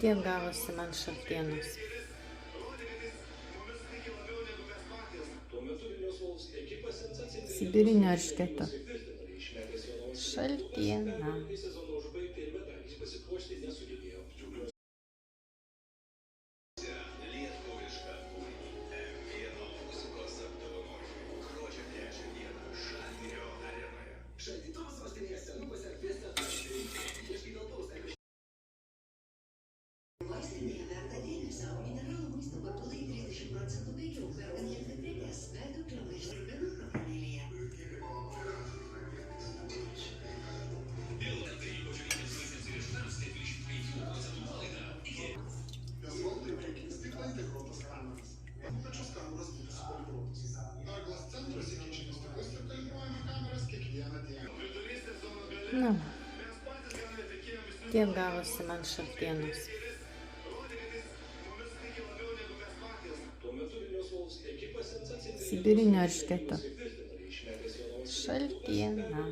Tiek gavosi man šaltienos. Sibirinio eršketo. Šaltiena. Vaistinėje verta dėmesio. Mineralų maisto papildai 30% pigiau, perkant net dvi prekes. Veido kremai ištirpina programėlėje. Безволний прикінських та інтегрованих камерах. Pačios kameros būtų sukalibruotos. Douglas centras įkeičiamas tokios ir kalibruojami kameras kiekvieną dieną. Na, tiek gavosi man šaltienos. Sibirinio eršketo. Šaltiena.